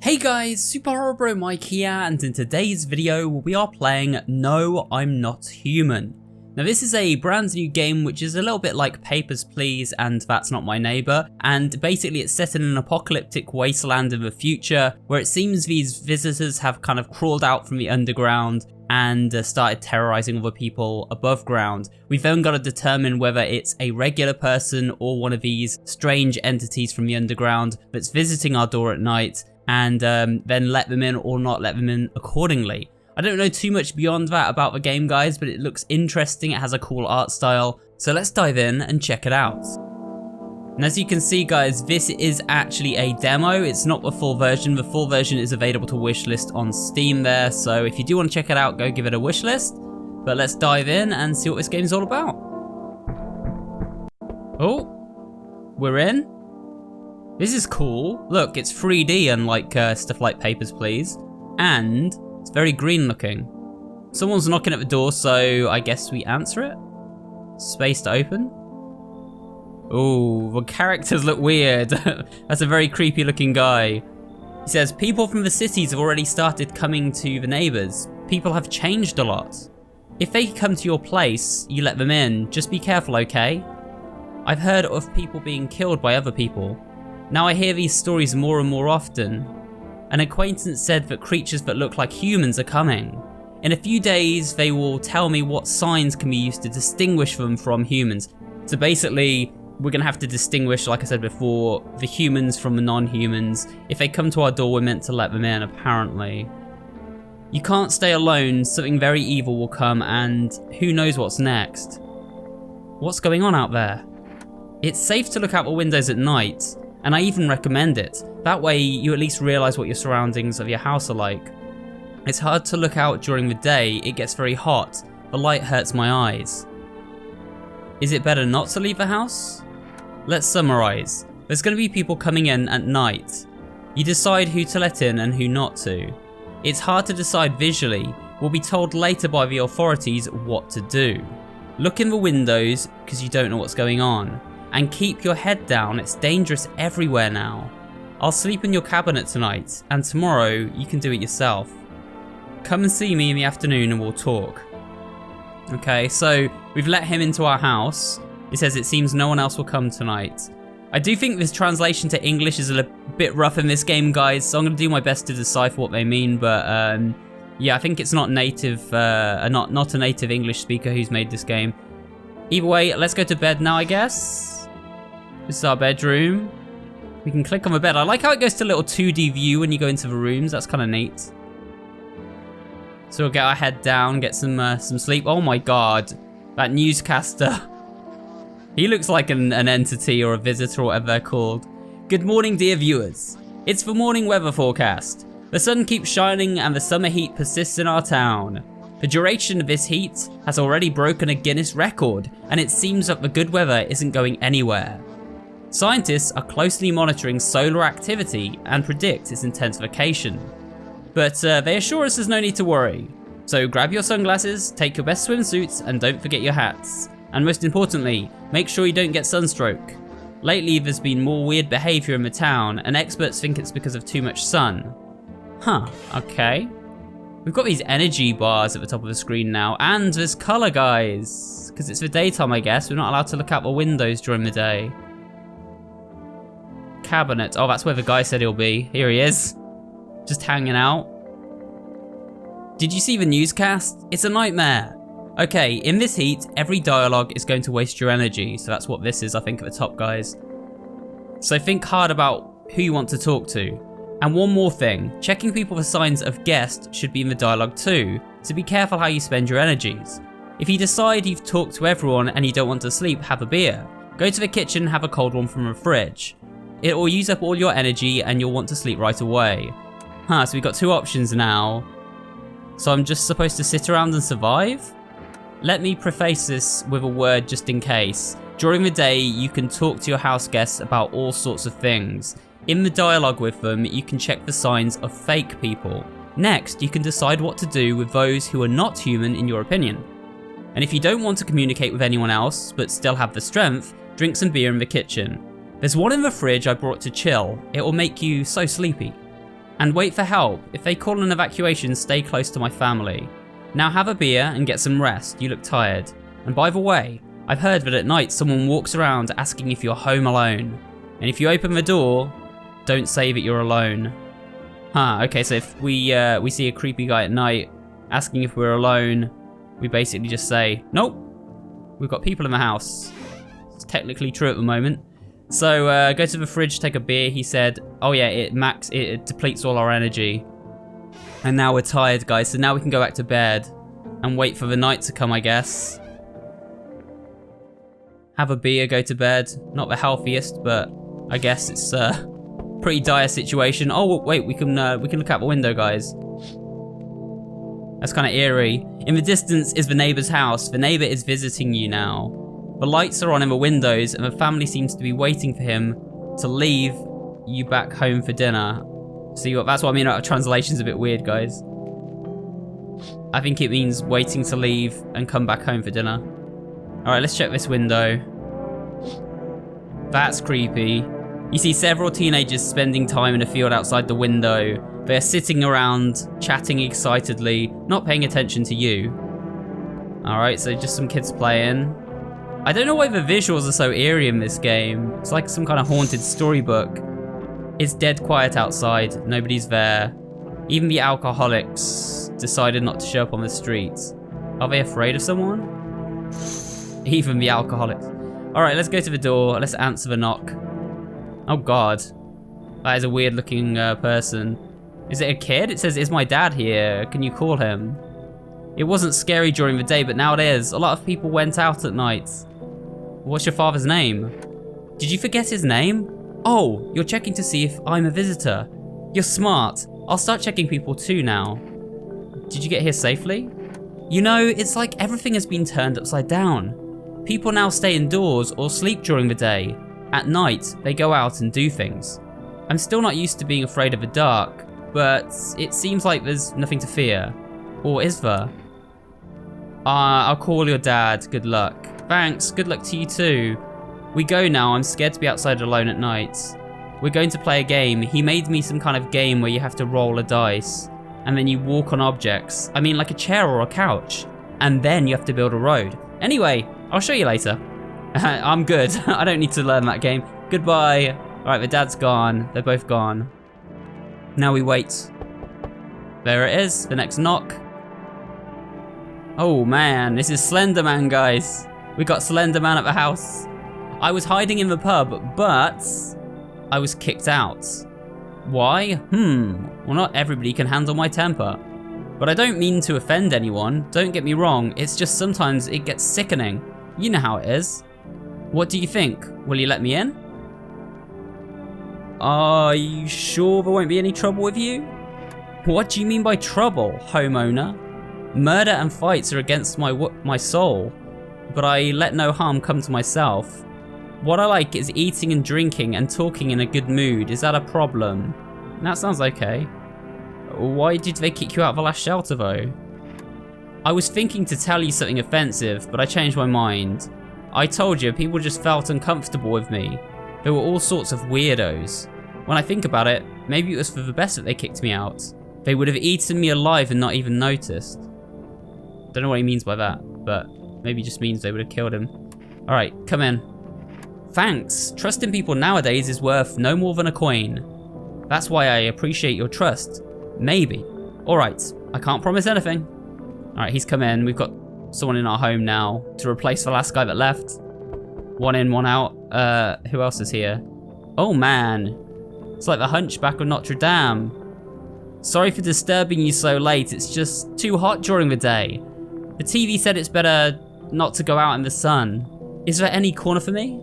Hey guys, SuperHorrorBro Mike here, and in today's video we are playing No, I'm Not Human. Now this is a brand new game which is a little bit like Papers, Please and That's Not My Neighbor, and basically it's set in an apocalyptic wasteland in the future where it seems these visitors have kind of crawled out from the underground and started terrorizing other people above ground. We've then got to determine whether it's a regular person or one of these strange entities from the underground that's visiting our door at night, and then let them in or not let them in accordingly. I don't know too much beyond that about the game, guys, but it looks interesting. It has a cool art style, so let's dive in and check it out. And as you can see, guys, this is actually a demo. It's not the full version. The full version is available to wishlist on Steam there, so if you do want to check it out, go give it a wishlist. But let's dive in and see what this game's all about. Oh, we're in. This is cool. Look, it's 3D unlike stuff like Papers, Please. And it's very green looking. Someone's knocking at the door, so I guess we answer it. Space to open. Oh, the characters look weird. That's a very creepy looking guy. He says, people from the cities have already started coming to the neighbors. People have changed a lot. If they come to your place, you let them in. Just be careful, okay? I've heard of people being killed by other people. Now I hear these stories more and more often. An acquaintance said that creatures that look like humans are coming. In a few days, they will tell me what signs can be used to distinguish them from humans. So basically, we're gonna have to distinguish, like I said before, the humans from the non-humans. If they come to our door, we're meant to let them in, apparently. You can't stay alone, something very evil will come, and who knows what's next. What's going on out there? It's safe to look out the windows at night, and I even recommend it. That way you at least realize what your surroundings of your house are like. It's hard to look out during the day, it gets very hot. The light hurts my eyes. Is it better not to leave the house? Let's summarize. There's going to be people coming in at night. You decide who to let in and who not to. It's hard to decide visually. We'll be told later by the authorities what to do. Look in the windows because you don't know what's going on. And keep your head down, it's dangerous everywhere now. I'll sleep in your cabinet tonight, and tomorrow you can do it yourself. Come and see me in the afternoon and we'll talk. Okay, so we've let him into our house. It says it seems no one else will come tonight. I do think this translation to English is a bit rough in this game, guys, so I'm going to do my best to decipher what they mean, but yeah, I think it's not native, not a native English speaker who's made this game. Either way, let's go to bed now, I guess. This is our bedroom. We can click on the bed. I like how it goes to a little 2D view when you go into the rooms. That's kind of neat. So we'll get our head down, get some sleep. Oh my god, that newscaster. He looks like an entity or a visitor or whatever they're called. Good morning, dear viewers. It's the morning weather forecast. The sun keeps shining and the summer heat persists in our town. The duration of this heat has already broken a Guinness record, and it seems that the good weather isn't going anywhere. Scientists are closely monitoring solar activity and predict its intensification. But they assure us there's no need to worry. So grab your sunglasses, take your best swimsuits, and don't forget your hats. And most importantly, make sure you don't get sunstroke. Lately there's been more weird behavior in the town, and experts think it's because of too much sun. Huh, okay. We've got these energy bars at the top of the screen now, and there's color, guys. Because it's the daytime, I guess. We're not allowed to look out the windows during the day. Cabinet. Oh, that's where the guy said he'll be. Here he is. Just hanging out. Did you see the newscast? It's a nightmare. Okay, in this heat, every dialogue is going to waste your energy. So that's what this is, I think, at the top, guys. So think hard about who you want to talk to. And one more thing, checking people for signs of guest should be in the dialogue too, so be careful how you spend your energies. If you decide you've talked to everyone and you don't want to sleep, have a beer. Go to the kitchen and have a cold one from the fridge. It will use up all your energy and you'll want to sleep right away. Huh, so we've got two options now. So I'm just supposed to sit around and survive? Let me preface this with a word just in case. During the day, you can talk to your house guests about all sorts of things. In the dialogue with them, you can check the signs of fake people. Next, you can decide what to do with those who are not human in your opinion. And if you don't want to communicate with anyone else, but still have the strength, drink some beer in the kitchen. There's one in the fridge I brought to chill. It will make you so sleepy. And wait for help. If they call an evacuation, stay close to my family. Now have a beer and get some rest. You look tired. And by the way, I've heard that at night someone walks around asking if you're home alone. And if you open the door, don't say that you're alone. Huh, okay, so if we see a creepy guy at night asking if we're alone, we basically just say, nope, we've got people in the house. It's technically true at the moment. So go to the fridge, take a beer. He said, oh yeah, it depletes all our energy. And now we're tired, guys, so now we can go back to bed and wait for the night to come, I guess. Have a beer, go to bed. Not the healthiest, but I guess it's a pretty dire situation. Oh wait, we can look out the window, guys. That's kind of eerie. In the distance is the neighbor's house. The neighbor is visiting you now. The lights are on in the windows and the family seems to be waiting for him to leave you back home for dinner. See, that's what I mean about translation's a bit weird, guys. I think it means waiting to leave and come back home for dinner. Alright, let's check this window. That's creepy. You see several teenagers spending time in a field outside the window. They're sitting around, chatting excitedly, not paying attention to you. Alright, so just some kids playing. I don't know why the visuals are so eerie in this game. It's like some kind of haunted storybook. It's dead quiet outside, nobody's there. Even the alcoholics decided not to show up on the streets. Are they afraid of someone? Even the alcoholics. Alright, let's go to the door, let's answer the knock. Oh god. That is a weird looking person. Is it a kid? It says, is my dad here? Can you call him? It wasn't scary during the day, but now it is. A lot of people went out at night. What's your father's name? Did you forget his name? Oh, you're checking to see if I'm a visitor. You're smart. I'll start checking people too now. Did you get here safely? You know, it's like everything has been turned upside down. People now stay indoors or sleep during the day. At night, they go out and do things. I'm still not used to being afraid of the dark, but it seems like there's nothing to fear. Or is there? I'll call your dad. Good luck. Thanks. Good luck to you too. We go now. I'm scared to be outside alone at night. We're going to play a game. He made me some kind of game where you have to roll a dice and then you walk on objects. I mean, like a chair or a couch. And then you have to build a road. Anyway, I'll show you later. I'm good. I don't need to learn that game. Goodbye. Alright, the dad's gone. They're both gone. Now we wait. There it is. The next knock. Oh man, this is Slender Man, guys. We got Slender Man at the house. I was hiding in the pub, but I was kicked out. Why? Well, not everybody can handle my temper. But I don't mean to offend anyone, don't get me wrong, it's just sometimes it gets sickening. You know how it is. What do you think? Will you let me in? Are you sure there won't be any trouble with you? What do you mean by trouble, homeowner? Murder and fights are against my soul, but I let no harm come to myself. What I like is eating and drinking and talking in a good mood. Is that a problem? That sounds okay. Why did they kick you out of the last shelter though? I was thinking to tell you something offensive, but I changed my mind. I told you, people just felt uncomfortable with me. There were all sorts of weirdos. When I think about it, maybe it was for the best that they kicked me out. They would have eaten me alive and not even noticed. Don't know what he means by that, but maybe it just means they would have killed him. Alright, come in. Thanks. Trusting people nowadays is worth no more than a coin. That's why I appreciate your trust. Maybe. Alright, I can't promise anything. Alright, he's come in. We've got someone in our home now to replace the last guy that left. One in, one out. Who else is here? Oh man. It's like the Hunchback of Notre Dame. Sorry for disturbing you so late. It's just too hot during the day. The TV said it's better not to go out in the sun. Is there any corner for me?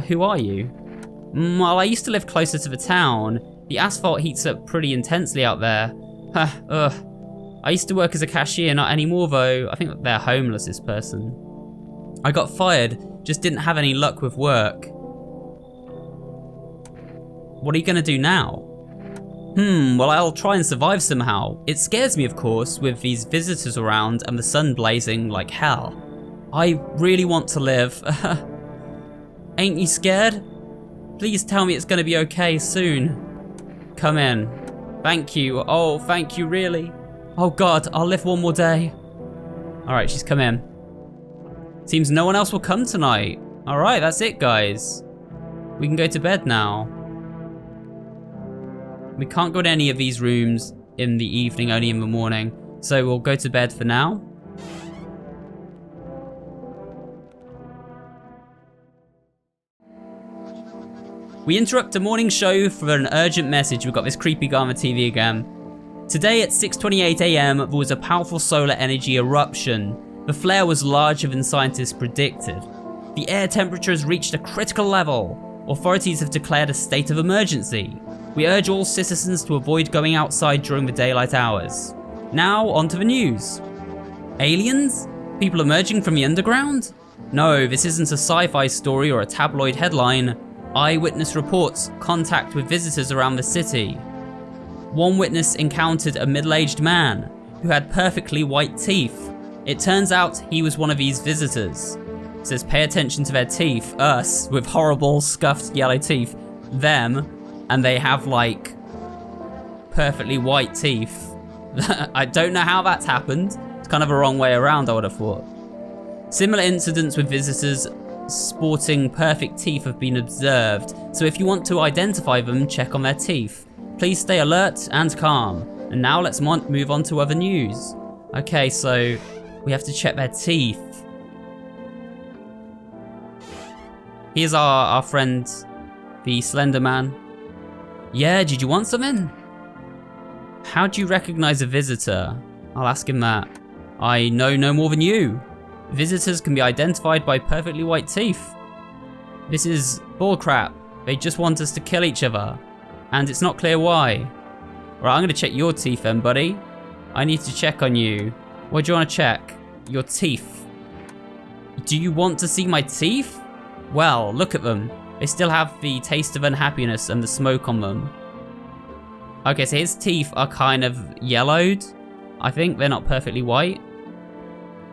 Who are you? Well, I used to live closer to the town. The asphalt heats up pretty intensely out there. I used to work as a cashier, not anymore though. I think they're homeless, this person. I got fired, just didn't have any luck with work. What are you gonna do now? Well, I'll try and survive somehow. It scares me, of course, with these visitors around and the sun blazing like hell. I really want to live. Ain't you scared? Please tell me it's gonna be okay soon. Come in. Thank you. Oh, thank you, really. Oh God, I'll live one more day. All right, she's come in. Seems no one else will come tonight. All right, that's it, guys. We can go to bed now. We can't go to any of these rooms in the evening, only in the morning. So we'll go to bed for now. We interrupt a morning show for an urgent message. We've got this creepy guy on the TV again. Today at 6:28 AM, there was a powerful solar energy eruption. The flare was larger than scientists predicted. The air temperature has reached a critical level. Authorities have declared a state of emergency. We urge all citizens to avoid going outside during the daylight hours. Now, on to the news. Aliens? People emerging from the underground? No, this isn't a sci-fi story or a tabloid headline. Eyewitness reports contact with visitors around the city. One witness encountered a middle-aged man who had perfectly white teeth. It turns out he was one of these visitors. It says pay attention to their teeth. Us, with horrible scuffed yellow teeth. Them, and they have like perfectly white teeth. I don't know how that's happened. It's kind of a wrong way around, I would have thought. Similar incidents with visitors sporting perfect teeth have been observed, so if you want to identify them, check on their teeth. Please stay alert and calm. And now let's move on to other news. Okay, so we have to check their teeth. Here's our friend, the Slender Man. Yeah, did you want something? How do you recognize a visitor? I'll ask him that. I know no more than you. Visitors can be identified by perfectly white teeth. This is bullcrap. They just want us to kill each other. And it's not clear why. Right, I'm gonna check your teeth then, buddy. I need to check on you. What do you wanna check? Your teeth. Do you want to see my teeth? Well, look at them. They still have the taste of unhappiness and the smoke on them. Okay, so his teeth are kind of yellowed. I think they're not perfectly white.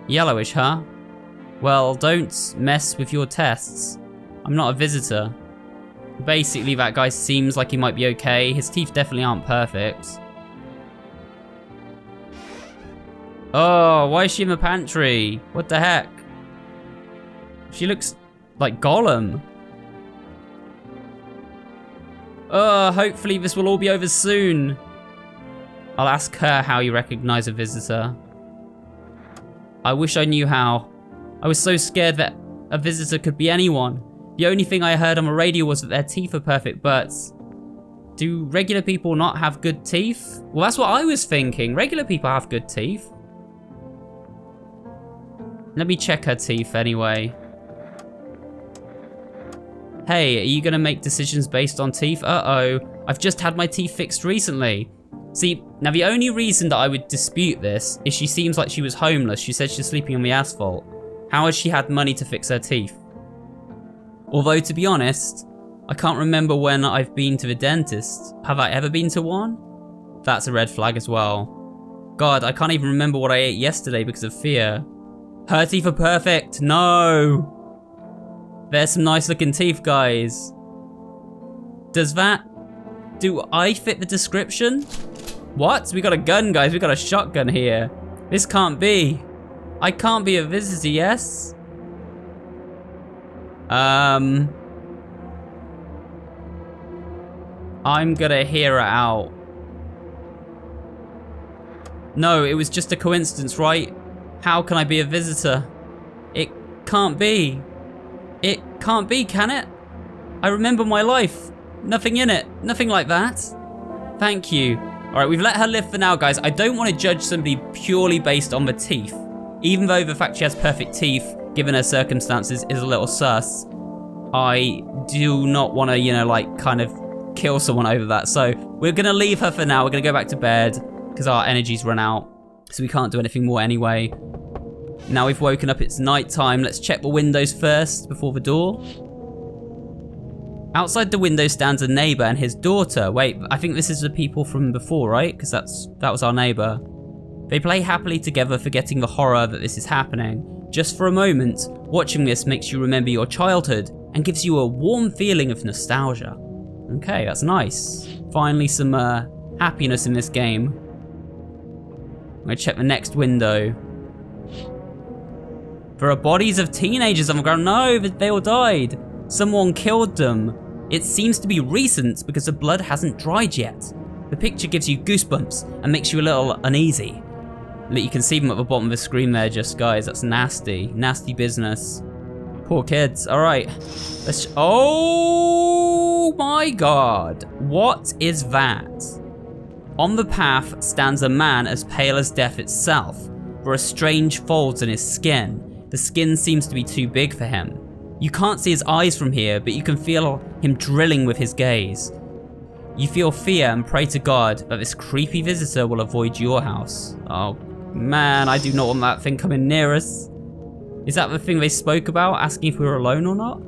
Yellowish, huh? Well, don't mess with your tests. I'm not a visitor. Basically, that guy seems like he might be okay. His teeth definitely aren't perfect. Oh, why is she in the pantry? What the heck? She looks like Gollum. Oh, hopefully this will all be over soon. I'll ask her how you recognize a visitor. I wish I knew how. I was so scared that a visitor could be anyone. The only thing I heard on the radio was that their teeth are perfect, but do regular people not have good teeth? Well, that's what I was thinking. Regular people have good teeth. Let me check her teeth anyway. Hey, are you gonna make decisions based on teeth? Uh-oh, I've just had my teeth fixed recently. See, now the only reason that I would dispute this is she seems like she was homeless. She said she's sleeping on the asphalt. How has she had money to fix her teeth? Although, to be honest, I can't remember when I've been to the dentist. Have I ever been to one? That's a red flag as well. God, I can't even remember what I ate yesterday because of fear. Her teeth are perfect. No! There's some nice looking teeth, guys. Do I fit the description? What? We got a gun, guys. We got a shotgun here. This can't be. I can't be a visitor, yes? I'm gonna hear her out. No, it was just a coincidence, right? How can I be a visitor? It can't be. It can't be, can it? I remember my life. Nothing in it. Nothing like that. Thank you. All right, we've let her live for now, guys. I don't want to judge somebody purely based on the teeth. Even though the fact she has perfect teeth, given her circumstances, is a little sus. I do not want to, you know, like, kind of kill someone over that. So we're going to leave her for now. We're going to go back to bed because our energy's run out. So we can't do anything more anyway. Now we've woken up, it's night time. Let's check the windows first before the door. Outside the window stands a neighbor and his daughter. Wait, I think this is the people from before, right? Because that was our neighbor. They play happily together, forgetting the horror that this is happening. Just for a moment, watching this makes you remember your childhood and gives you a warm feeling of nostalgia. Okay, that's nice. Finally some happiness in this game. I'm gonna check the next window. There are bodies of teenagers on the ground. No, they all died. Someone killed them. It seems to be recent because the blood hasn't dried yet. The picture gives you goosebumps and makes you a little uneasy. You can see them at the bottom of the screen there, just guys. That's nasty. Nasty business. Poor kids. All right. Oh my God. What is that? On the path stands a man as pale as death itself. There are strange folds in his skin. The skin seems to be too big for him. You can't see his eyes from here, but you can feel him drilling with his gaze. You feel fear and pray to God that this creepy visitor will avoid your house. Oh man, I do not want that thing coming near us. Is that the thing they spoke about, asking if we were alone or not?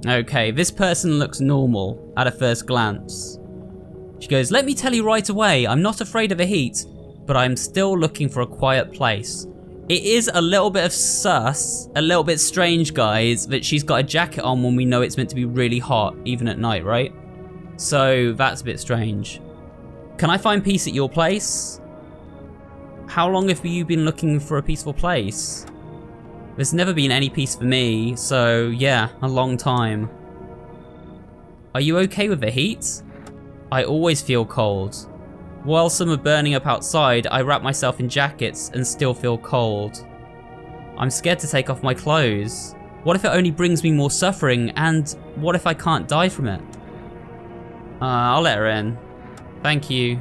Okay, this person looks normal at a first glance. She goes, let me tell you right away, I'm not afraid of the heat, but I'm still looking for a quiet place. It is a little bit of sus, a little bit strange, guys, that she's got a jacket on when we know it's meant to be really hot, even at night, right? So that's a bit strange. Can I find peace at your place? How long have you been looking for a peaceful place? There's never been any peace for me, so yeah, a long time. Are you okay with the heat? I always feel cold. While some are burning up outside, I wrap myself in jackets and still feel cold. I'm scared to take off my clothes. What if it only brings me more suffering, and what if I can't die from it? I'll let her in. Thank you.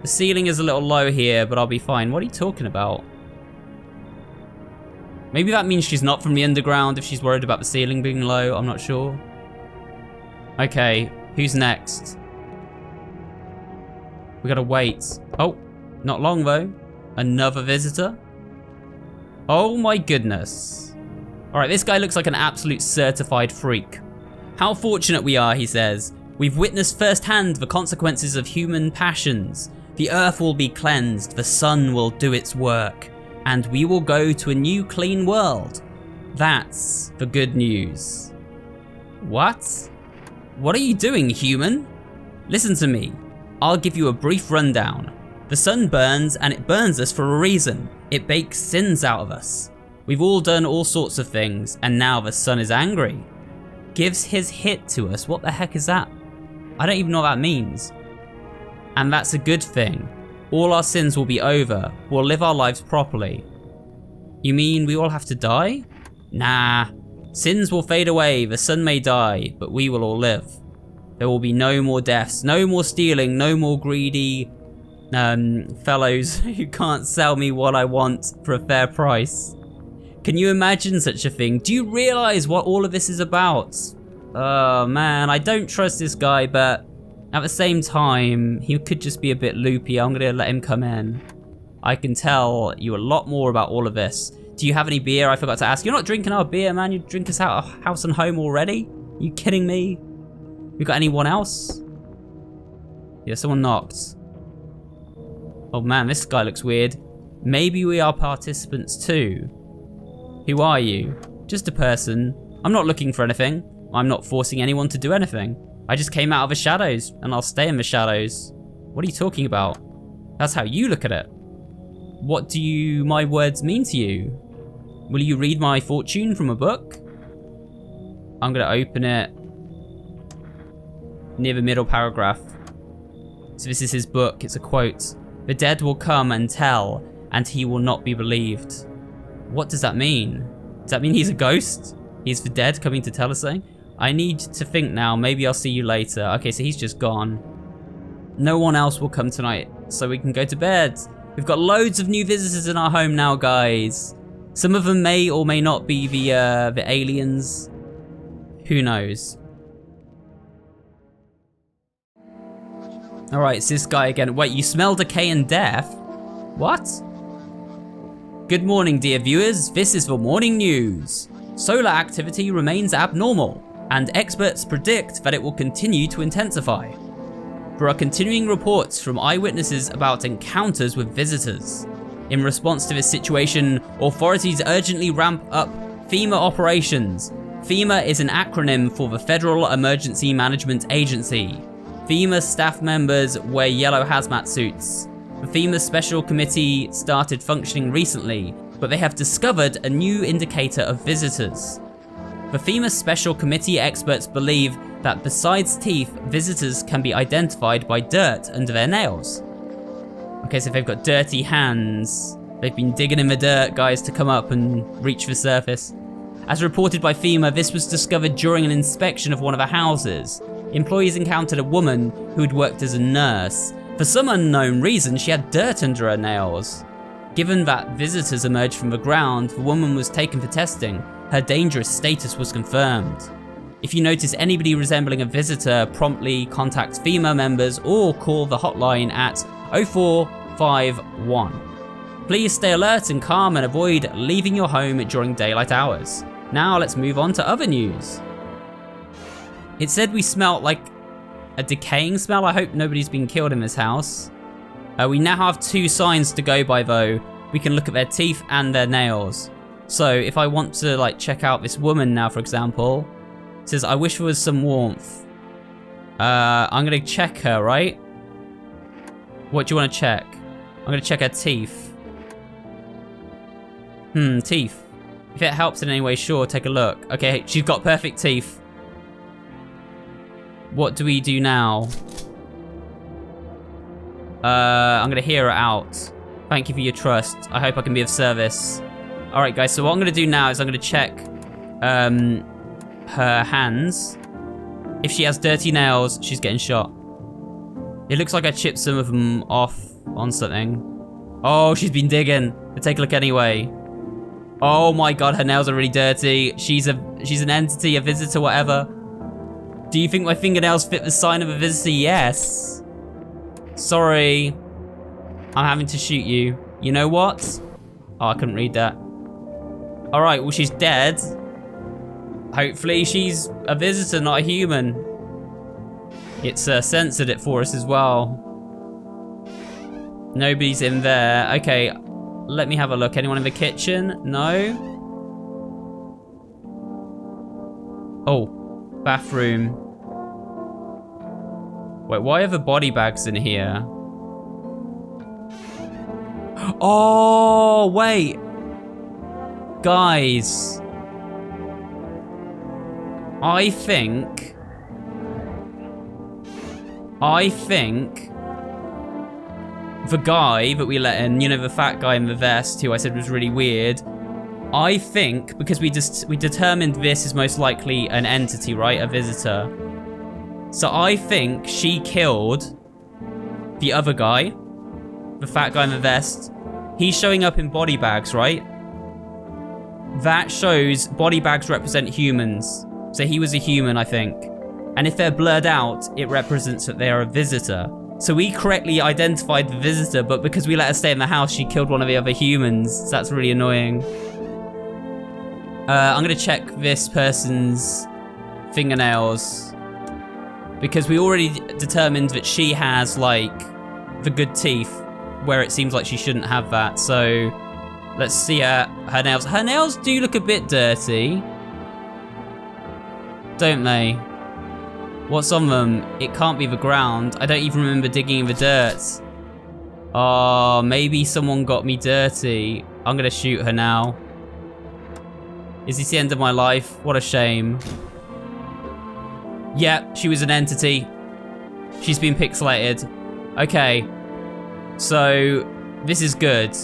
The ceiling is a little low here, but I'll be fine. What are you talking about? Maybe that means she's not from the underground if she's worried about the ceiling being low, I'm not sure. Okay, who's next? We gotta wait. Oh, not long though. Another visitor? Oh my goodness. Alright, this guy looks like an absolute certified freak. How fortunate we are, he says. We've witnessed firsthand the consequences of human passions. The earth will be cleansed, the sun will do its work, and we will go to a new clean world. That's the good news. What? What are you doing, human? Listen to me. I'll give you a brief rundown. The sun burns, and it burns us for a reason. It bakes sins out of us. We've all done all sorts of things, and now the sun is angry. Gives his hit to us. What the heck is that? I don't even know what that means. And that's a good thing. All our sins will be over. We'll live our lives properly. You mean we all have to die? Nah. Sins will fade away, the sun may die, but we will all live. There will be no more deaths, no more stealing, no more greedy fellows who can't sell me what I want for a fair price. Can you imagine such a thing? Do you realize what all of this is about? Oh man, I don't trust this guy, but at the same time, he could just be a bit loopy. I'm gonna let him come in. I can tell you a lot more about all of this. Do you have any beer? I forgot to ask. You're not drinking our beer, man. You drink us out of house and home already? Are you kidding me? You got anyone else? Yeah, someone knocked. Oh man, this guy looks weird. Maybe we are participants too. Who are you? Just a person. I'm not looking for anything. I'm not forcing anyone to do anything. I just came out of the shadows, and I'll stay in the shadows. What are you talking about? That's how you look at it. What do my words mean to you? Will you read my fortune from a book? I'm gonna open it near the middle paragraph. So this is his book, it's a quote. The dead will come and tell, and he will not be believed. What does that mean? Does that mean he's a ghost? He's the dead coming to tell us something? I need to think now, maybe I'll see you later. Okay, so he's just gone. No one else will come tonight, so we can go to bed. We've got loads of new visitors in our home now, guys. Some of them may or may not be the aliens. Who knows? Alright, it's this guy again. Wait, you smell decay and death? What? Good morning, dear viewers. This is the morning news. Solar activity remains abnormal, and experts predict that it will continue to intensify. There are continuing reports from eyewitnesses about encounters with visitors. In response to this situation, authorities urgently ramp up FEMA operations. FEMA is an acronym for the Federal Emergency Management Agency. FEMA staff members wear yellow hazmat suits. The FEMA special committee started functioning recently, but they have discovered a new indicator of visitors. The FEMA special committee experts believe that besides teeth, visitors can be identified by dirt under their nails. Okay, so if they've got dirty hands, they've been digging in the dirt, guys, to come up and reach the surface. As reported by FEMA, this was discovered during an inspection of one of the houses. Employees encountered a woman who had worked as a nurse. For some unknown reason, she had dirt under her nails. Given that visitors emerged from the ground, the woman was taken for testing. Her dangerous status was confirmed. If you notice anybody resembling a visitor, promptly contact FEMA members or call the hotline at 0451. Please stay alert and calm and avoid leaving your home during daylight hours. Now let's move on to other news. It said we smelt like a decaying smell. I hope nobody's been killed in this house. We now have 2 signs to go by though. We can look at their teeth and their nails. So if I want to like check out this woman now, for example, it says, I wish there was some warmth. I'm gonna check her, right? What do you want to check? I'm gonna check her teeth. Teeth. If it helps in any way, sure, take a look. Okay, she's got perfect teeth. What do we do now? I'm gonna hear her out. Thank you for your trust. I hope I can be of service. Alright guys, so what I'm gonna do now is I'm gonna check her hands. If she has dirty nails, she's getting shot. It looks like I chipped some of them off on something. Oh, she's been digging. But take a look anyway. Oh my god, her nails are really dirty. She's an entity, a visitor, whatever. Do you think my fingernails fit the sign of a visitor? Yes. Sorry. I'm having to shoot you. You know what? Oh, I couldn't read that. Alright, well she's dead. Hopefully she's a visitor, not a human. It's censored it for us as well. Nobody's in there. Okay, let me have a look. Anyone in the kitchen? No? Oh, bathroom. Wait, why are the body bags in here? Oh, wait. Guys. I think the guy that we let in, you know, the fat guy in the vest who I said was really weird, I think because we determined this is most likely an entity, right? A visitor. So I think she killed the other guy, the fat guy in the vest. He's showing up in body bags, right? That shows body bags represent humans. So he was a human, I think. And if they're blurred out, it represents that they are a visitor. So we correctly identified the visitor, but because we let her stay in the house, she killed one of the other humans. So that's really annoying. I'm gonna check this person's fingernails, because we already determined that she has like the good teeth, where it seems like she shouldn't have that. So let's see her nails. Her nails do look a bit dirty, don't they? What's on them? It can't be the ground. I don't even remember digging in the dirt. Oh, maybe someone got me dirty. I'm gonna shoot her now. Is this the end of my life? What a shame. Yeah, she was an entity. She's been pixelated. Okay. So, this is good.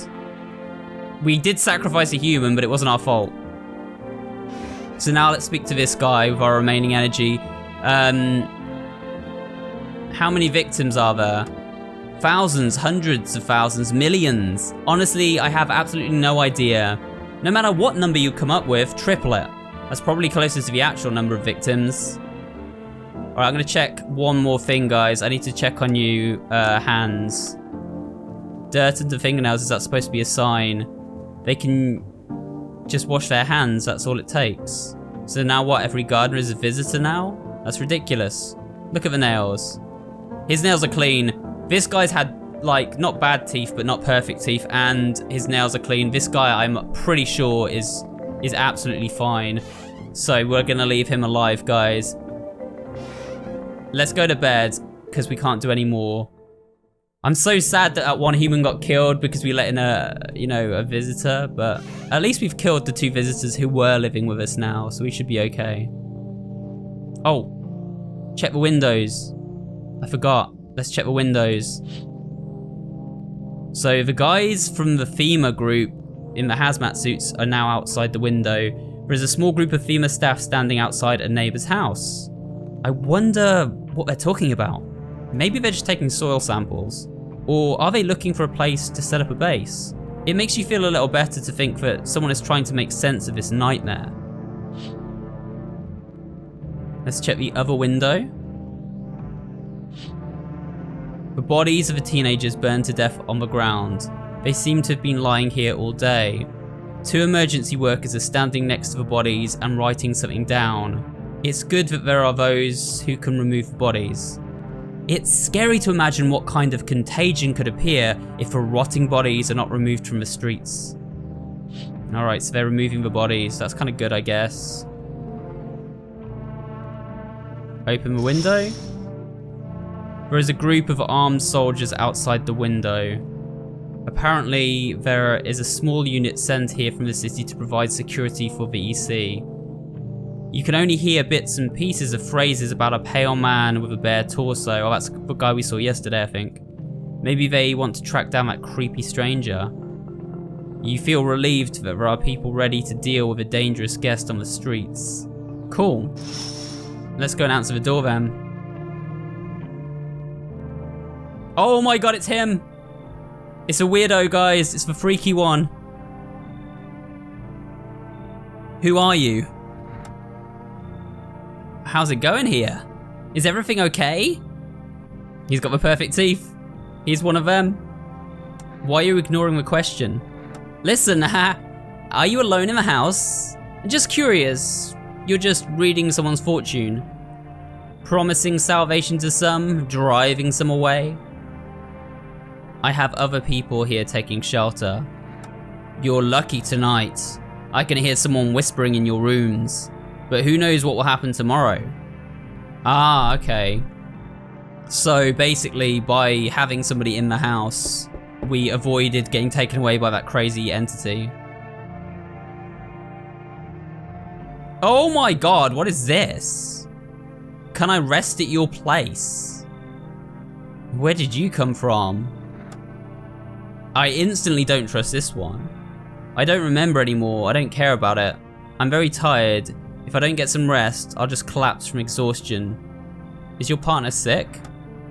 We did sacrifice a human, but it wasn't our fault. So now let's speak to this guy with our remaining energy. How many victims are there? Thousands, hundreds of thousands, millions. Honestly, I have absolutely no idea. No matter what number you come up with, triple it. That's probably closest to the actual number of victims. Alright, I'm gonna check one more thing, guys. I need to check on you, hands. Dirt under fingernails, is that supposed to be a sign? They can just wash their hands, that's all it takes. So now what, every gardener is a visitor now? That's ridiculous. Look at the nails. His nails are clean. This guy's had, like, not bad teeth, but not perfect teeth, and his nails are clean. This guy, I'm pretty sure, is absolutely fine. So we're gonna leave him alive, guys. Let's go to bed. because we can't do any more. I'm so sad that one human got killed because we let in a visitor, but at least we've killed the 2 visitors who were living with us now, so we should be okay. Oh, check the windows. I forgot. Let's check the windows. So the guys from the FEMA group in the hazmat suits are now outside the window. There is a small group of FEMA staff standing outside a neighbor's house. I wonder what they're talking about. Maybe they're just taking soil samples. Or are they looking for a place to set up a base? It makes you feel a little better to think that someone is trying to make sense of this nightmare. Let's check the other window. The bodies of the teenagers burned to death on the ground. They seem to have been lying here all day. 2 emergency workers are standing next to the bodies and writing something down. It's good that there are those who can remove the bodies. It's scary to imagine what kind of contagion could appear if the rotting bodies are not removed from the streets. Alright, so they're removing the bodies. That's kind of good, I guess. Open the window. There is a group of armed soldiers outside the window. Apparently, there is a small unit sent here from the city to provide security for the EC. You can only hear bits and pieces of phrases about a pale man with a bare torso. Oh, that's the guy we saw yesterday, I think. Maybe they want to track down that creepy stranger. You feel relieved that there are people ready to deal with a dangerous guest on the streets. Cool. Let's go and answer the door then. Oh my god, it's him! It's a weirdo, guys. It's the freaky one. Who are you? How's it going here? Is everything okay? He's got the perfect teeth. He's one of them. Why are you ignoring the question? Listen, are you alone in the house? Just curious. You're just reading someone's fortune. Promising salvation to some, driving some away. I have other people here taking shelter. You're lucky tonight. I can hear someone whispering in your rooms. But who knows what will happen tomorrow? Ah, okay. So basically, by having somebody in the house, we avoided getting taken away by that crazy entity. Oh my god, what is this? Can I rest at your place? Where did you come from? I instantly don't trust this one. I don't remember anymore, I don't care about it. I'm very tired. If I don't get some rest, I'll just collapse from exhaustion. Is your partner sick?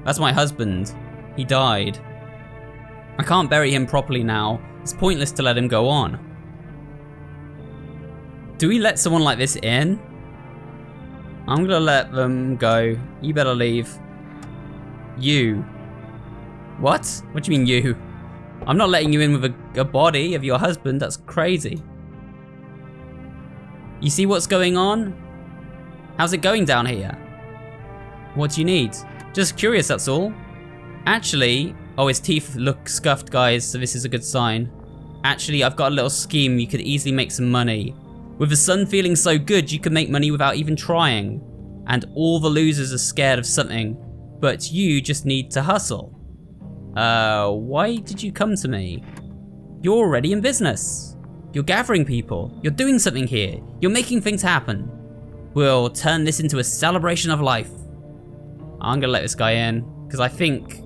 That's my husband. He died. I can't bury him properly now. It's pointless to let him go on. Do we let someone like this in? I'm gonna let them go. You better leave. You. What? What do you mean you? I'm not letting you in with a body of your husband. That's crazy. You see what's going on? How's it going down here? What do you need? Just curious, that's all. Actually, oh, his teeth look scuffed, guys, so this is a good sign. Actually, I've got a little scheme. You could easily make some money. With the sun feeling so good, you can make money without even trying. And all the losers are scared of something, but you just need to hustle. Why did you come to me? You're already in business. You're gathering people. You're doing something here. You're making things happen. We'll turn this into a celebration of life. I'm gonna let this guy in, because I think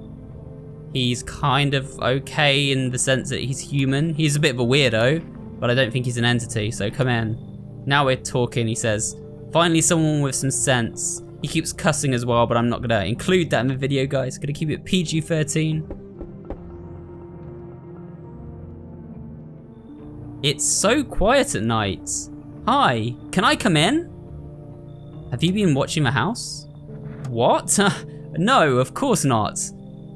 he's kind of okay in the sense that he's human. He's a bit of a weirdo, but I don't think he's an entity, so come in. Now we're talking, he says. Finally someone with some sense. He keeps cussing as well, but I'm not gonna include that in the video, guys. Gonna keep it PG-13. It's so quiet at night. Hi, can I come in? Have you been watching the house? What? No, of course not.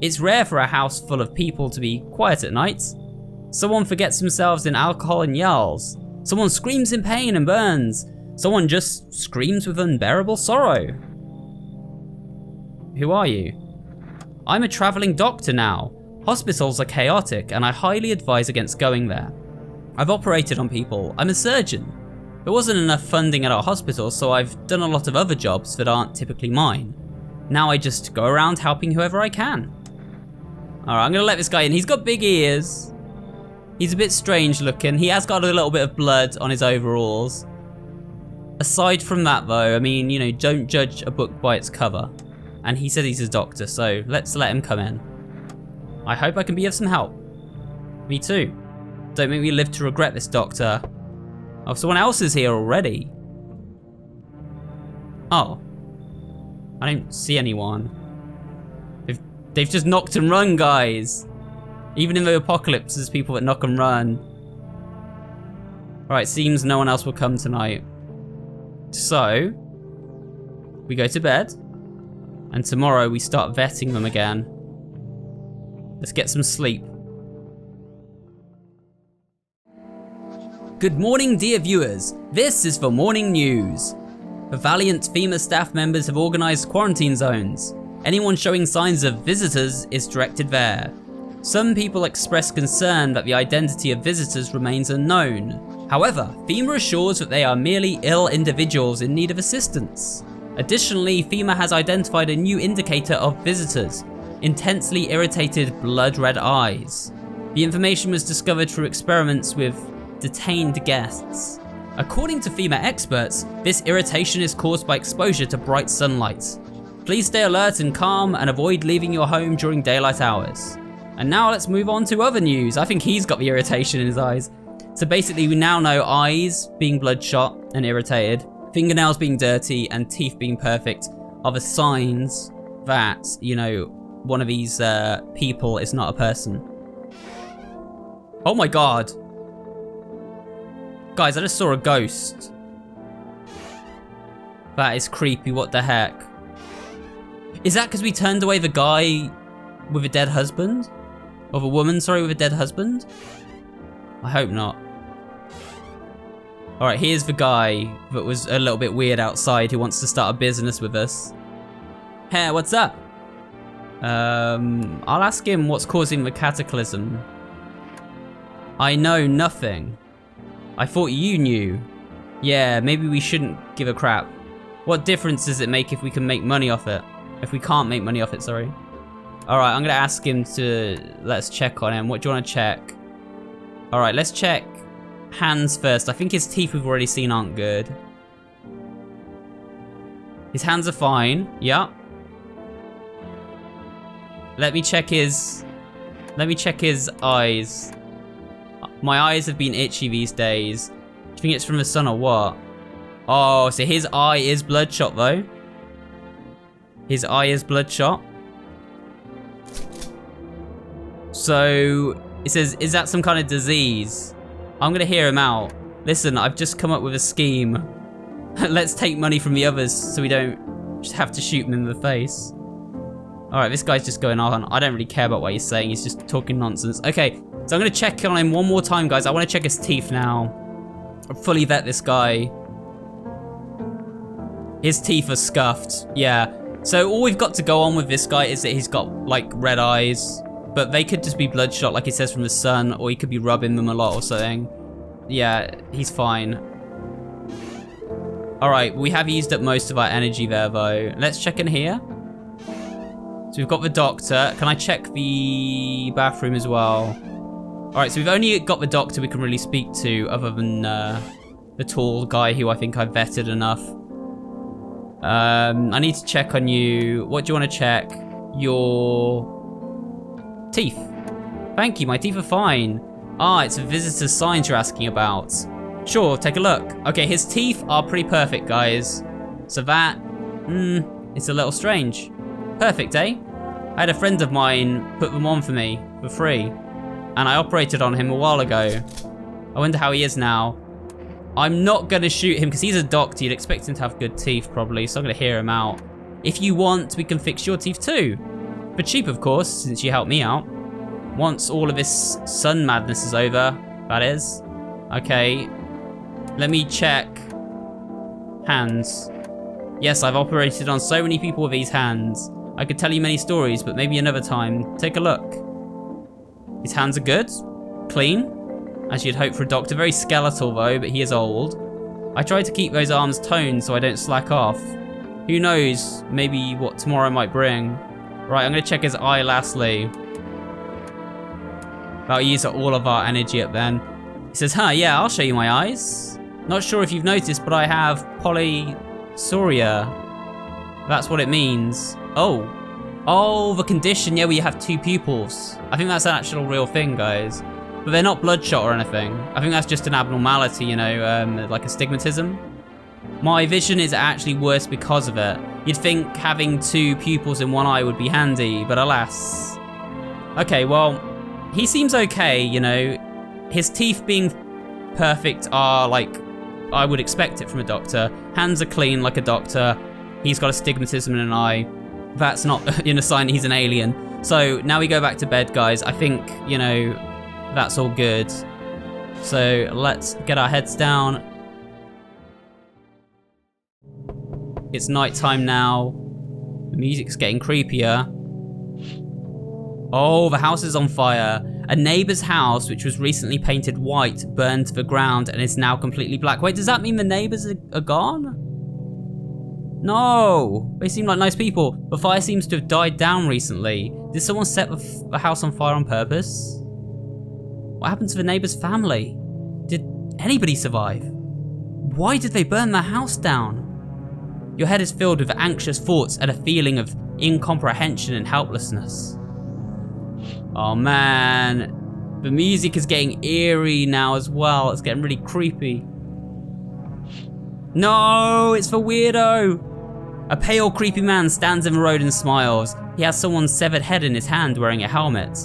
It's rare for a house full of people to be quiet at night. Someone forgets themselves in alcohol and yells. Someone screams in pain and burns. Someone just screams with unbearable sorrow. Who are you? I'm a traveling doctor now. Hospitals are chaotic and I highly advise against going there. I've operated on people. I'm a surgeon. There wasn't enough funding at our hospital, so I've done a lot of other jobs that aren't typically mine. Now I just go around helping whoever I can. All right, I'm gonna let this guy in. He's got big ears. He's a bit strange looking. He has got a little bit of blood on his overalls. Aside from that though, I mean, you know, don't judge a book by its cover. And he said he's a doctor, so let's let him come in. I hope I can be of some help. Me too. Don't make me live to regret this, doctor. Oh, someone else is here already. Oh. I don't see anyone. They've just knocked and run, guys. Even in the apocalypse, there's people that knock and run. Alright, seems no one else will come tonight. So, we go to bed. And tomorrow we start vetting them again. Let's get some sleep. Good morning, dear viewers. This is the morning news. The valiant FEMA staff members have organised quarantine zones. Anyone showing signs of visitors is directed there. Some people express concern that the identity of visitors remains unknown. However, FEMA assures that they are merely ill individuals in need of assistance. Additionally, FEMA has identified a new indicator of visitors: intensely irritated blood red eyes. The information was discovered through experiments with detained guests. According to FEMA experts, this irritation is caused by exposure to bright sunlight. Please stay alert and calm and avoid leaving your home during daylight hours. And now let's move on to other news. I think he's got the irritation in his eyes. So basically we now know eyes being bloodshot and irritated, fingernails being dirty, and teeth being perfect are the signs that, you know, one of these people is not a person. Oh my god. Guys, I just saw a ghost. That is creepy, what the heck? Is that because we turned away the guy with a dead husband? Or the woman, sorry, with a dead husband? I hope not. Alright, here's the guy that was a little bit weird outside who wants to start a business with us. Hey, what's up? I'll ask him what's causing the cataclysm. I know nothing. I thought you knew. Yeah, maybe we shouldn't give a crap. What difference does it make if we can make money off it? If we can't make money off it, sorry. Alright, I'm gonna ask him to... Let's check on him. What do you want to check? Alright, let's check hands first. I think his teeth we've already seen aren't good. His hands are fine. Yeah. Let me check his eyes. My eyes have been itchy these days. Do you think it's from the sun or what? Oh, so his eye is bloodshot though. His eye is bloodshot. So, it says, is that some kind of disease? I'm gonna hear him out. Listen, I've just come up with a scheme. Let's take money from the others so we don't just have to shoot him in the face. Alright, this guy's just going on. I don't really care about what he's saying. He's just talking nonsense. Okay, so I'm gonna check on him one more time, guys. I wanna check his teeth now. I'll fully vet this guy. His teeth are scuffed. Yeah. So all we've got to go on with this guy is that he's got, like, red eyes. But they could just be bloodshot, like it says from the sun, or he could be rubbing them a lot or something. Yeah, he's fine. Alright, we have used up most of our energy there, though. Let's check in here. So we've got the doctor. Can I check the bathroom as well? Alright, so we've only got the doctor we can really speak to, other than the tall guy who I think I've vetted enough. I need to check on you. What do you want to check? Your... teeth. Thank you, my teeth are fine. Ah, it's a visitor's signs you're asking about. Sure, take a look. Okay, his teeth are pretty perfect, guys. So that, it's a little strange. Perfect, eh? I had a friend of mine put them on for me, for free. And I operated on him a while ago. I wonder how he is now. I'm not gonna shoot him because he's a doctor. You'd expect him to have good teeth, probably, so I'm gonna hear him out. If you want, we can fix your teeth too. For cheap, of course, since you helped me out. Once all of this sun madness is over, that is. Okay, let me check. Hands. Yes, I've operated on so many people with these hands. I could tell you many stories, but maybe another time. Take a look. His hands are good, clean, as you'd hope for a doctor. Very skeletal though, but he is old. I try to keep those arms toned so I don't slack off. Who knows, maybe what tomorrow might bring. Right, I'm gonna check his eye lastly. That'll use all of our energy up then. He says, huh, yeah, I'll show you my eyes. Not sure if you've noticed, but I have polysuria. That's what it means. Oh, the condition, yeah, where you have 2 pupils. I think that's an actual real thing, guys. But they're not bloodshot or anything. I think that's just an abnormality, you know, like astigmatism. My vision is actually worse because of it. You'd think having 2 pupils in one eye would be handy, but alas. Okay, well, he seems okay, you know. His teeth being perfect are like, I would expect it from a doctor. Hands are clean like a doctor. He's got astigmatism in an eye. That's not in a sign he's an alien. So now we go back to bed, guys. I think, you know, that's all good. So let's get our heads down. It's nighttime now. The music's getting creepier. Oh, the house is on fire. A neighbor's house, which was recently painted white, burned to the ground and is now completely black. Wait, does that mean the neighbors are gone? No, they seem like nice people. The fire seems to have died down recently. Did someone set the house on fire on purpose? What happened to the neighbor's family? Did anybody survive? Why did they burn their house down? Your head is filled with anxious thoughts and a feeling of incomprehension and helplessness. Oh man, the music is getting eerie now as well. It's getting really creepy. No, it's the weirdo. A pale, creepy man stands in the road and smiles. He has someone's severed head in his hand wearing a helmet.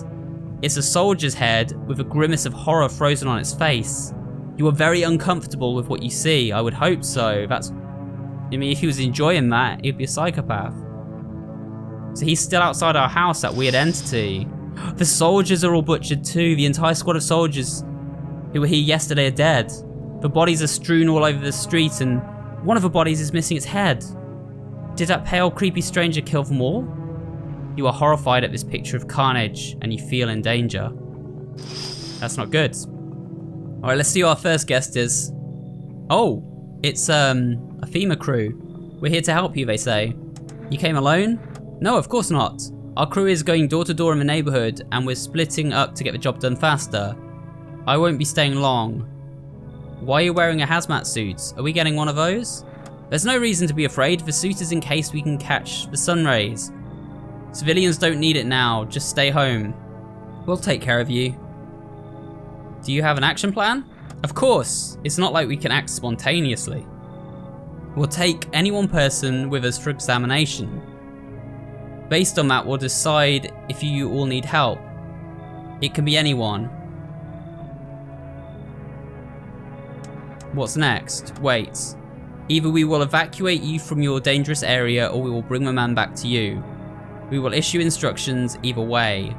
It's a soldier's head with a grimace of horror frozen on its face. You are very uncomfortable with what you see. I would hope so. I mean, if he was enjoying that, he'd be a psychopath. So he's still outside our house, that weird entity. The soldiers are all butchered too. The entire squad of soldiers who were here yesterday are dead. The bodies are strewn all over the street and one of the bodies is missing its head. Did that pale, creepy stranger kill them all? You are horrified at this picture of carnage and you feel in danger. That's not good. All right, let's see who our first guest is. Oh, it's a FEMA crew. We're here to help you, they say. You came alone? No, of course not. Our crew is going door to door in the neighborhood and we're splitting up to get the job done faster. I won't be staying long. Why are you wearing a hazmat suit? Are we getting one of those? There's no reason to be afraid. The suit is in case we can catch the sun rays. Civilians don't need it now. Just stay home. We'll take care of you. Do you have an action plan? Of course. It's not like we can act spontaneously. We'll take any one person with us for examination. Based on that, we'll decide if you all need help. It can be anyone. What's next? Wait. Either we will evacuate you from your dangerous area or we will bring the man back to you. We will issue instructions either way.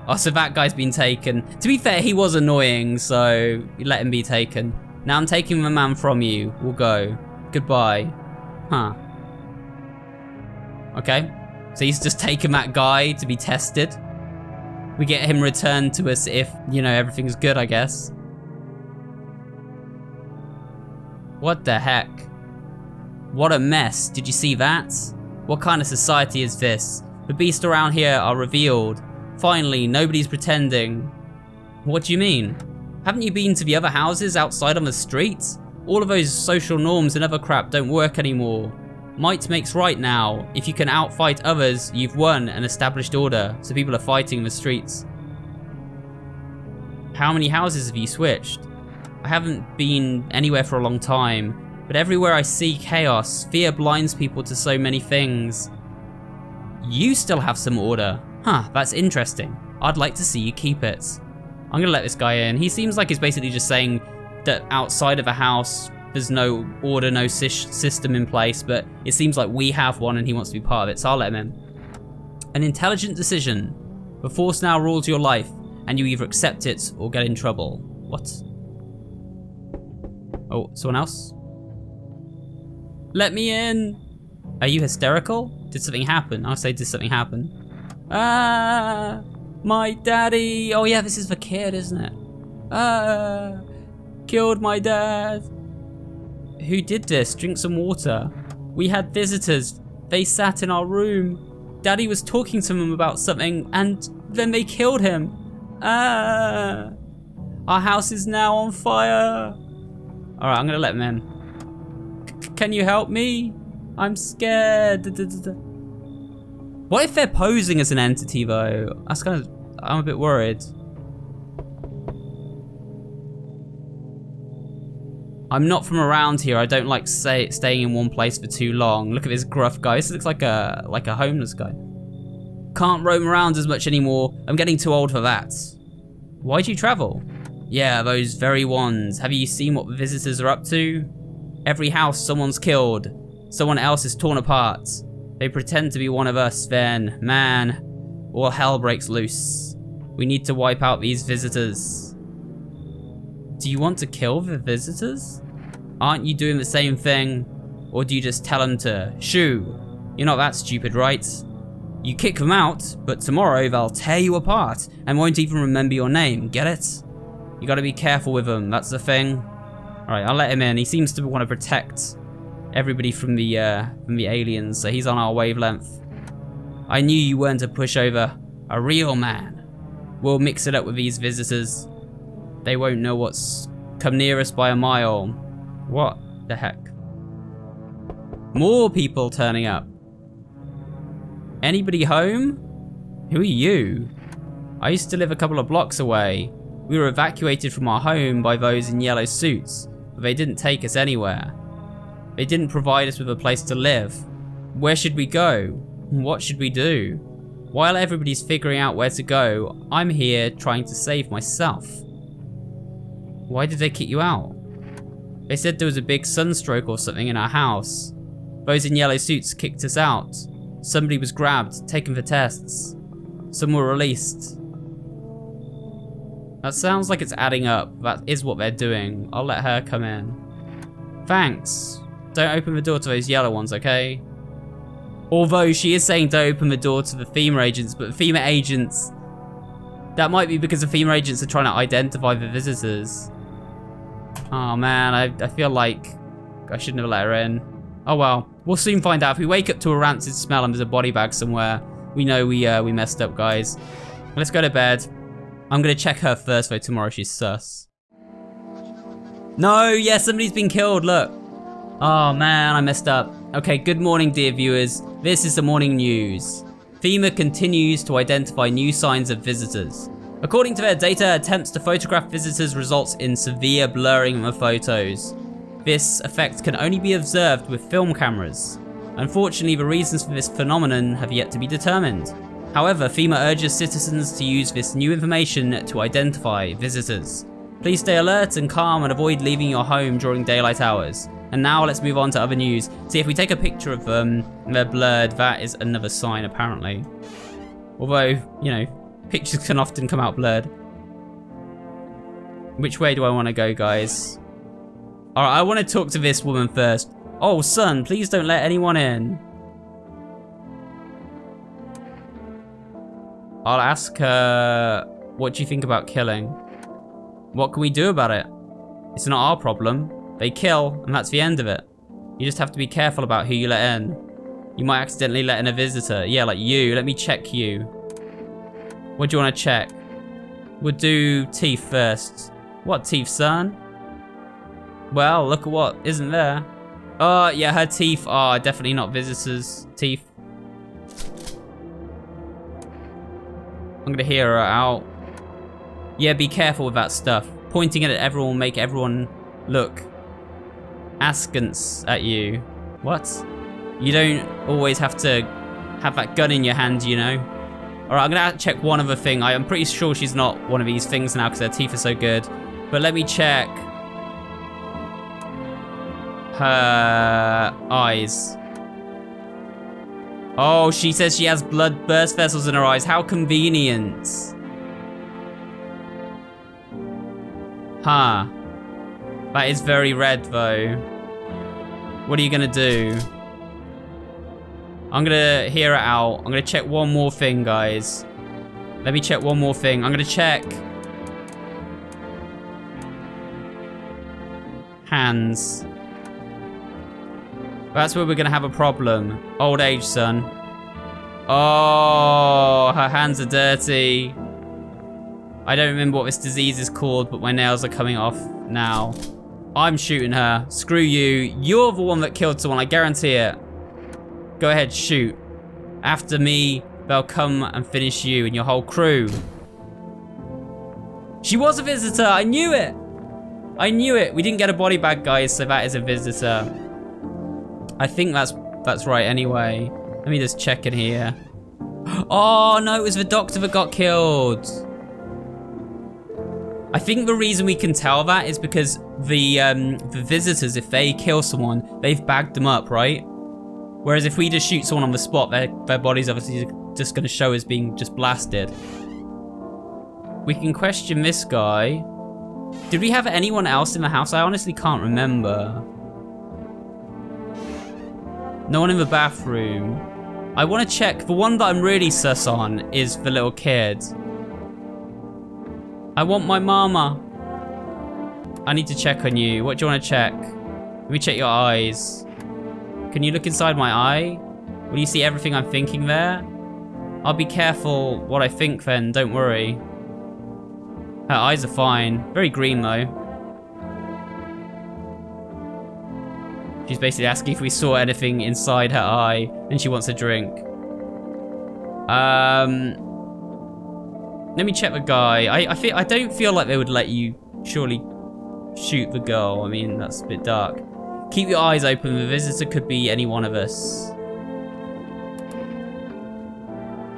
Oh, so that guy's been taken. To be fair, he was annoying, so let him be taken. Now I'm taking the man from you. We'll go. Goodbye. Huh. Okay. So he's just taken that guy to be tested. We get him returned to us if, you know, everything's good, I guess. What the heck? What a mess. Did you see that? What kind of society is this? The beasts around here are revealed. Finally, nobody's pretending. What do you mean? Haven't you been to the other houses outside on the streets? All of those social norms and other crap don't work anymore. Might makes right now. If you can outfight others, you've won an established order, so people are fighting in the streets. How many houses have you switched? I haven't been anywhere for a long time, but everywhere I see chaos, fear blinds people to so many things. You still have some order. Huh, that's interesting. I'd like to see you keep it. I'm gonna let this guy in. He seems like he's basically just saying that outside of a house, there's no order, no system in place, but it seems like we have one and he wants to be part of it, so I'll let him in. An intelligent decision. The Force now rules your life, and you either accept it or get in trouble. What? Oh, someone else? Let me in! Are you hysterical? Did something happen? I'll say, did something happen? Ah! My daddy! Oh yeah, this is the kid, isn't it? Ah! Killed my dad! Who did this? Drink some water. We had visitors. They sat in our room. Daddy was talking to them about something and then they killed him. Our house is now on fire. All right, I'm gonna let them in. Can you help me? I'm scared. What if they're posing as an entity though? I'm a bit worried. I'm not from around here. I don't like staying in one place for too long. Look at this gruff guy. This looks like a homeless guy. Can't roam around as much anymore. I'm getting too old for that. Why'd you travel? Yeah, those very ones. Have you seen what visitors are up to? Every house someone's killed. Someone else is torn apart. They pretend to be one of us, then, man, all hell breaks loose. We need to wipe out these visitors. Do you want to kill the visitors? Aren't you doing the same thing? Or do you just tell them to shoo? You're not that stupid, right? You kick them out, but tomorrow they'll tear you apart and won't even remember your name, get it? You gotta be careful with them, that's the thing. Alright, I'll let him in. He seems to want to protect everybody from the aliens, so he's on our wavelength. I knew you weren't a pushover, a real man. We'll mix it up with these visitors. They won't know what's come near us by a mile. What the heck? More people turning up. Anybody home? Who are you? I used to live a couple of blocks away. We were evacuated from our home by those in yellow suits, but they didn't take us anywhere. They didn't provide us with a place to live. Where should we go? What should we do? While everybody's figuring out where to go, I'm here trying to save myself. Why did they kick you out? They said there was a big sunstroke or something in our house. Those in yellow suits kicked us out. Somebody was grabbed, taken for tests. Some were released. That sounds like it's adding up. That is what they're doing. I'll let her come in. Thanks. Don't open the door to those yellow ones, okay? Although she is saying don't open the door to the FEMA agents, but the FEMA agents... That might be because the FEMA agents are trying to identify the visitors. Oh man, I feel like I shouldn't have let her in. Oh well, we'll soon find out. If we wake up to a rancid smell and there's a body bag somewhere, we know we messed up, guys. Let's go to bed. I'm gonna check her first though, tomorrow she's sus. No, yeah, somebody's been killed, look. Oh man, I messed up. Okay, good morning dear viewers. This is the morning news. FEMA continues to identify new signs of visitors. According to their data, attempts to photograph visitors results in severe blurring of photos. This effect can only be observed with film cameras. Unfortunately, the reasons for this phenomenon have yet to be determined. However, FEMA urges citizens to use this new information to identify visitors. Please stay alert and calm and avoid leaving your home during daylight hours. And now let's move on to other news. See, if we take a picture of them and they're blurred, that is another sign apparently. Although, you know, pictures can often come out blurred. Which way do I want to go, guys? Alright, I want to talk to this woman first. Oh, son, please don't let anyone in. I'll ask her, what do you think about killing? What can we do about it? It's not our problem. They kill, and that's the end of it. You just have to be careful about who you let in. You might accidentally let in a visitor. Yeah, like you. Let me check you. What do you want to check? We'll do teeth first. What teeth, son? Well, look at what isn't there. Oh, yeah, her teeth are definitely not visitors' teeth. I'm gonna hear her out. Yeah, be careful with that stuff. Pointing it at everyone will make everyone look askance at you. What? You don't always have to have that gun in your hand, you know? Alright, I'm gonna check one other thing. I'm pretty sure she's not one of these things now because her teeth are so good. But let me check her eyes. Oh, she says she has blood burst vessels in her eyes. How convenient. Huh. That is very red, though. What are you gonna do? I'm gonna hear it out. I'm gonna check one more thing, guys. Let me check one more thing. I'm gonna check hands. That's where we're gonna have a problem. Old age, son. Oh, her hands are dirty. I don't remember what this disease is called, but my nails are coming off now. I'm shooting her. Screw you. You're the one that killed someone, I guarantee it. Go ahead, shoot. After me, they'll come and finish you and your whole crew. She was a visitor, I knew it. I knew it. We didn't get a body bag, guys, so that is a visitor. I think that's right anyway. Let me just check in here. Oh no, it was the doctor that got killed. I think the reason we can tell that is because the visitors, if they kill someone, they've bagged them up, right? Whereas if we just shoot someone on the spot, their body's obviously just gonna show as being just blasted. We can question this guy. Did we have anyone else in the house? I honestly can't remember. No one in the bathroom. I want to check. The one that I'm really sus on is the little kid. I want my mama. I need to check on you. What do you want to check? Let me check your eyes. Can you look inside my eye? Will you see everything I'm thinking there? I'll be careful what I think then, don't worry. Her eyes are fine. Very green though. She's basically asking if we saw anything inside her eye and she wants a drink. Let me check the guy. I don't feel like they would let you surely shoot the girl. I mean, that's a bit dark. Keep your eyes open. The visitor could be any one of us.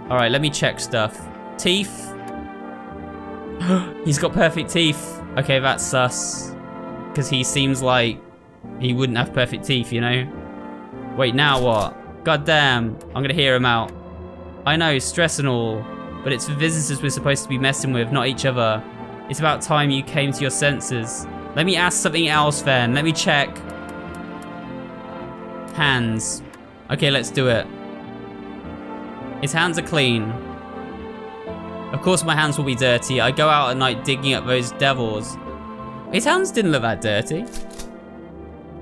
All right, let me check stuff. Teeth. He's got perfect teeth. Okay, that's sus. Because he seems like he wouldn't have perfect teeth, you know? Wait, now what? God damn, I'm gonna hear him out. I know, stress and all, but it's the visitors we're supposed to be messing with, not each other. It's about time you came to your senses. Let me ask something else then. Let me check. Hands. Okay, let's do it. His hands are clean. Of course my hands will be dirty. I go out at night digging up those devils. His hands didn't look that dirty.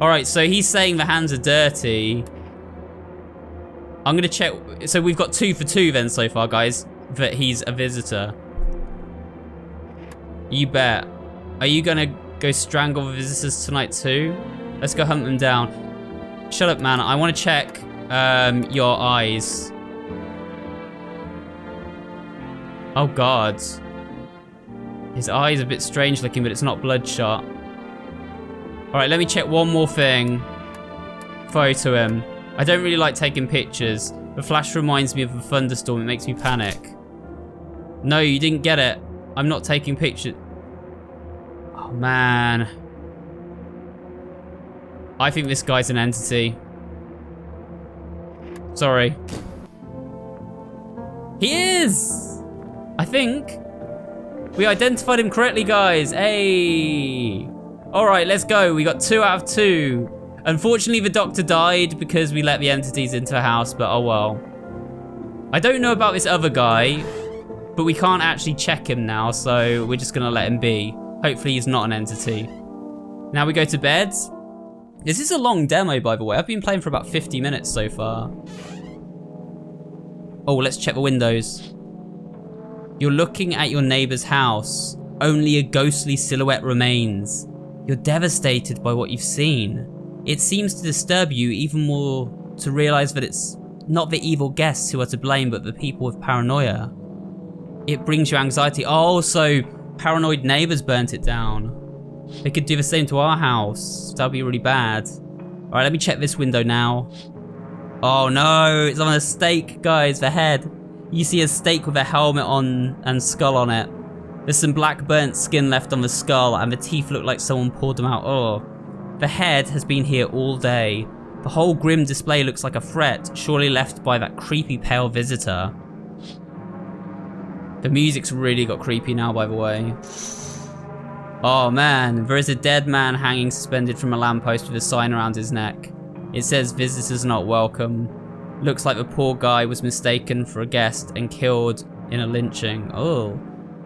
Alright, so he's saying the hands are dirty. I'm gonna check. So we've got 2 for 2 then so far, guys, that he's a visitor. You bet. Are you gonna go strangle the visitors tonight too? Let's go hunt them down. Shut up, man. I want to check your eyes. Oh God. His eye's a bit strange looking, but it's not bloodshot. Alright, let me check one more thing. Photo him. I don't really like taking pictures. The flash reminds me of a thunderstorm. It makes me panic. No, you didn't get it. I'm not taking pictures. Oh, man. I think this guy's an entity. Sorry. He is! I think. We identified him correctly, guys. Hey! Alright, let's go. We got 2 out of 2. Unfortunately, the doctor died because we let the entities into the house, but oh well. I don't know about this other guy, but we can't actually check him now, so we're just gonna let him be. Hopefully he's not an entity. Now we go to bed. This is a long demo, by the way. I've been playing for about 50 minutes so far. Oh, let's check the windows. You're looking at your neighbor's house. Only a ghostly silhouette remains. You're devastated by what you've seen. It seems to disturb you even more to realize that it's not the evil guests who are to blame, but the people with paranoia. It brings you anxiety. Oh, so paranoid neighbors burnt it down. They could do the same to our house. That'd be really bad. All right, let me check this window now. Oh no, it's on a stake, guys, the head. You see a stake with a helmet on and skull on it. There's some black burnt skin left on the skull and the teeth look like someone poured them out. Oh. The head has been here all day. The whole grim display looks like a threat, surely left by that creepy pale visitor. The music's really got creepy now, by the way. Oh man, there is a dead man hanging suspended from a lamppost with a sign around his neck. It says visitors not welcome. Looks like the poor guy was mistaken for a guest and killed in a lynching. Oh.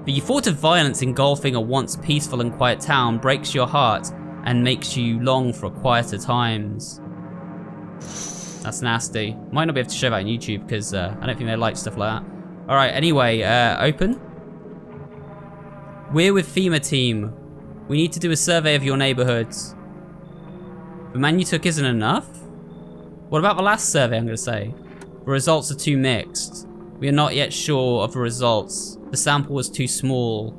The thought of violence engulfing a once peaceful and quiet town breaks your heart and makes you long for quieter times. That's nasty. Might not be able to show that on YouTube because I don't think they like stuff like that. All right, anyway, open. We're with FEMA team. We need to do a survey of your neighborhoods. The man you took isn't enough? What about the last survey, I'm gonna say? The results are too mixed. We are not yet sure of the results. The sample was too small.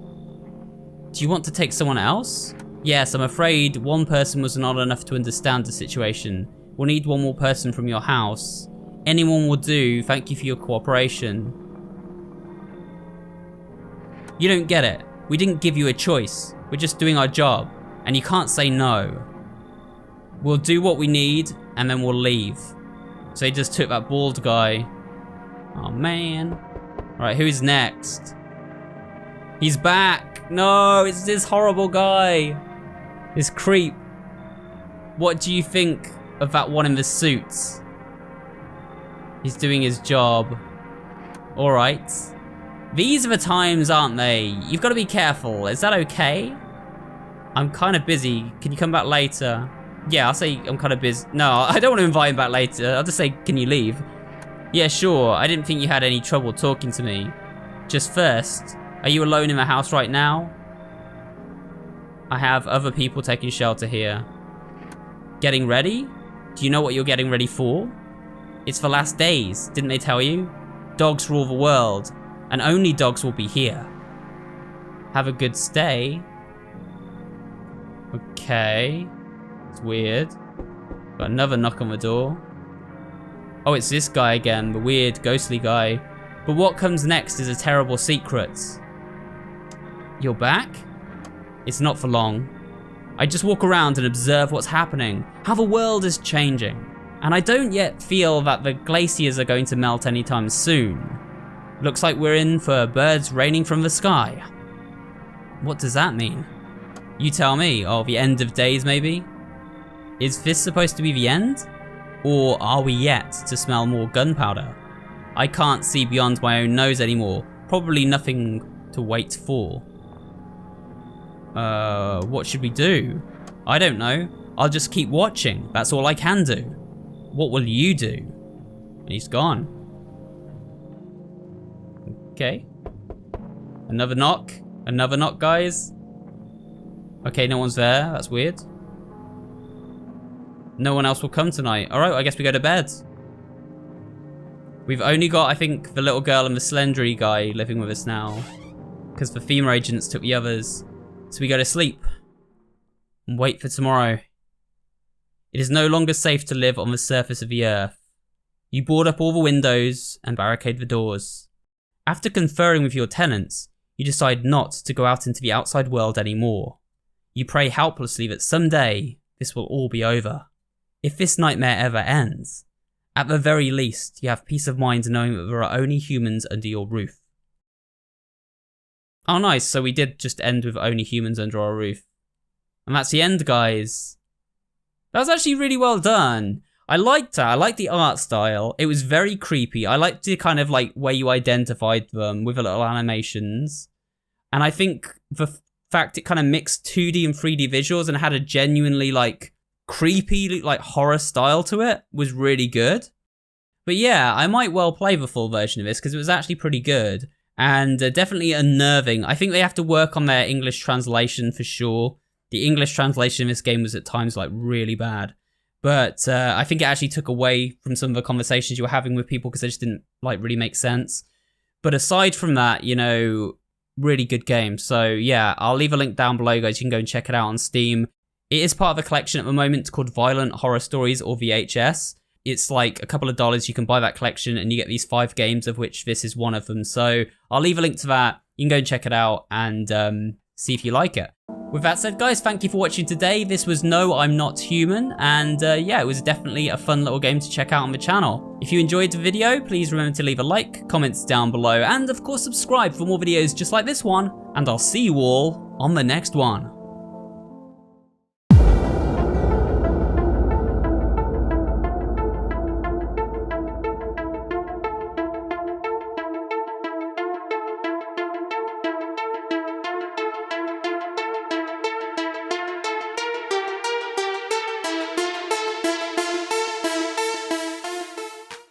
Do you want to take someone else? Yes, I'm afraid one person was not enough to understand the situation. We'll need one more person from your house. Anyone will do. Thank you for your cooperation. You don't get it. We didn't give you a choice. We're just doing our job. And you can't say no. We'll do what we need and then we'll leave. So he just took that bald guy. Oh man. Alright, who's next? He's back. No, it's this horrible guy. This creep. What do you think of that one in the suits? He's doing his job. Alright. These are the times, aren't they? You've got to be careful. Is that okay? I'm kind of busy. Can you come back later? Yeah, I'll say I'm kind of busy. No, I don't want to invite him back later. I'll just say, can you leave? Yeah, sure. I didn't think you had any trouble talking to me. Just first, are you alone in the house right now? I have other people taking shelter here. Getting ready? Do you know what you're getting ready for? It's the last days, didn't they tell you? Dogs rule the world, and only dogs will be here. Have a good stay. Okay. It's weird. Got another knock on the door. Oh, it's this guy again, the weird, ghostly guy. But what comes next is a terrible secret. You're back? It's not for long. I just walk around and observe what's happening, how the world is changing. And I don't yet feel that the glaciers are going to melt anytime soon. Looks like we're in for birds raining from the sky. What does that mean? You tell me. Oh, the end of days maybe? Is this supposed to be the end? Or are we yet to smell more gunpowder? I can't see beyond my own nose anymore. Probably nothing to wait for. What should we do? I don't know. I'll just keep watching. That's all I can do. What will you do? And he's gone. Okay. Another knock. Another knock, guys. Okay, no one's there. That's weird. No one else will come tonight. Alright, I guess we go to bed. We've only got, I think, the little girl and the slendery guy living with us now. Because the FEMA agents took the others. So we go to sleep. And wait for tomorrow. It is no longer safe to live on the surface of the earth. You board up all the windows and barricade the doors. After conferring with your tenants, you decide not to go out into the outside world anymore. You pray helplessly that someday this will all be over. If this nightmare ever ends, at the very least, you have peace of mind knowing that there are only humans under your roof. Oh nice, so we did just end with only humans under our roof. And that's the end, guys. That was actually really well done. I liked that. I liked the art style. It was very creepy. I liked the kind of like way you identified them with the little animations. And I think the fact it kind of mixed 2D and 3D visuals and had a genuinely like creepy like horror style to it was really good. But yeah, I might well play the full version of this because it was actually pretty good and definitely unnerving. I think they have to work on their English translation for sure. The English translation of this game was at times like really bad. But I think it actually took away from some of the conversations you were having with people because they just didn't like really make sense. But aside from that, you know, really good game. So yeah, I'll leave a link down below, guys. You can go and check it out on Steam. It is part of a collection at the moment called Violent Horror Stories, or VHS. It's like a couple of dollars. You can buy that collection and you get these 5 games, of which this is one of them. So I'll leave a link to that. You can go and check it out and see if you like it. With that said, guys, thank you for watching today. This was No, I'm Not Human, and yeah, it was definitely a fun little game to check out on the channel. If you enjoyed the video, please remember to leave a like, comments down below, and of course subscribe for more videos just like this one, and I'll see you all on the next one.